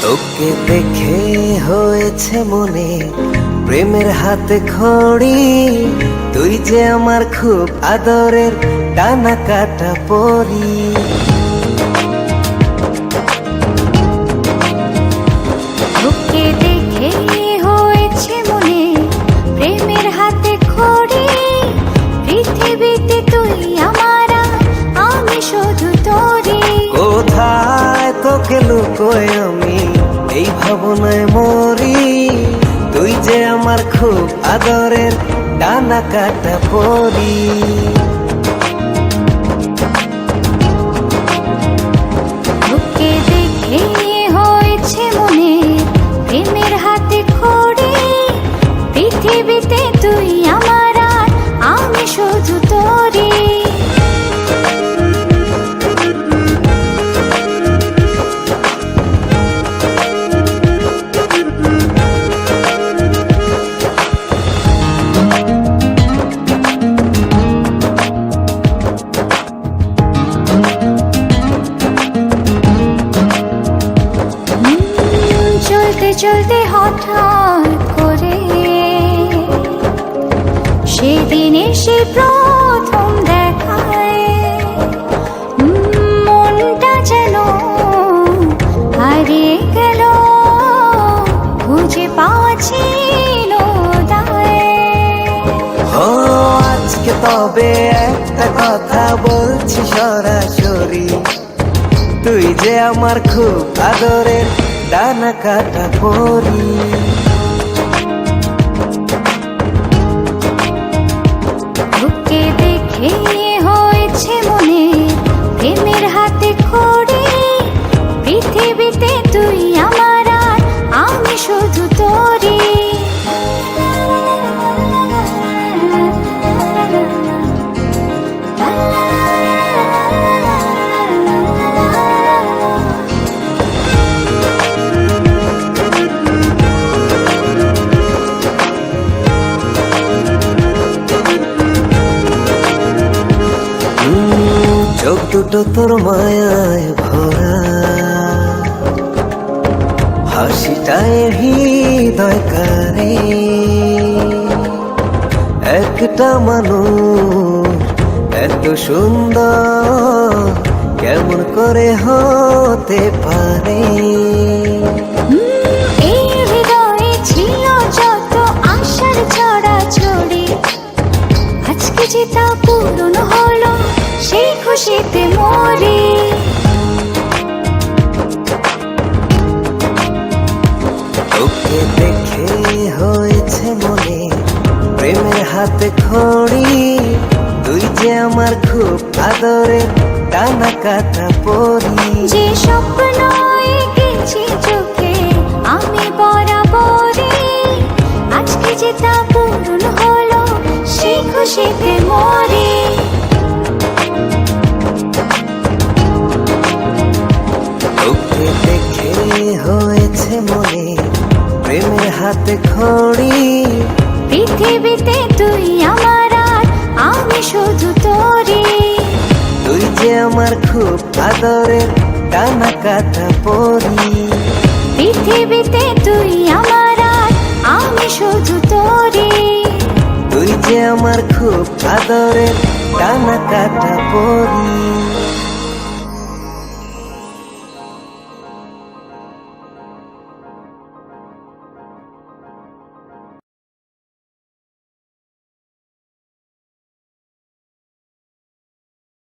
তোকে দেখে হয়েছে মনে প্রেমের হাতে খড়ি, তুই যে আমার খুব আদরের ডানা কাটা পরি। তোকে দেখে হয়েছে মনে প্রেমের হাতে খড়ি, পৃথিবীতে তুই আমার, আমি শুধু তোরই। কোথায় তোকে লুকোয় আমি এই ভাবনায় মরি, তুই যে আমার খুব আদরের ডানা কাটা পরি। তোকে দেখে হয়েছে মনে প্রেমের হাতে খড়ি, পৃথিবীতে তুই আমার, আমি শুধু তোরই। চলতে চলতে হঠাৎ করে সেদিন এসে প্রথম দেখায়, মনটা যেন হারিয়ে গেল, খুঁজে পাওয়া ছিল দায়। ও আজকে তবে একটা কথা বলছি সরাসরি, তুই যে আমার খুব আদরের ডানা কাটা পরি। তোকে দেখে হয়েছে মনে প্রেমের হাতে খড়ি, পৃথিবীতে তুই আমার, আমি শুধু তোরই। চোখ দুটো তোর মায়ায় ভরা, হাসিটায় হৃদয় কারে, একটা মানুষ এত সুন্দর কেমন করে হতে পারে। এই হৃদয়ে ছিল যত আশার ছড়াছড়ি, আজকে যে তা পূরণ হলো, সেই খুশিতে মরি। তোকে দেখে হয়েছে মনে প্রেমের হাতে খড়ি, তুই যে আমার খুব আদরের ডানা কাটা পরি। যে স্বপ্ন এঁকেছি চোখে আমি বরাবরই, আজকে যে তা পূরণ হলো, সেই খুশিতে মরি। তোকে দেখে হয়েছে মনে প্রেমের হাতে খড়ি, পৃথিবীতে তুই আমার, আমি শুধু তোরই। তুই যে আমার খুব আদরের ডানা কাটা পরি। পৃথিবীতে তুই আমার, আমি শুধু তোরই। তুই যে আমার খুব আদরের ডানা কাটা পরি।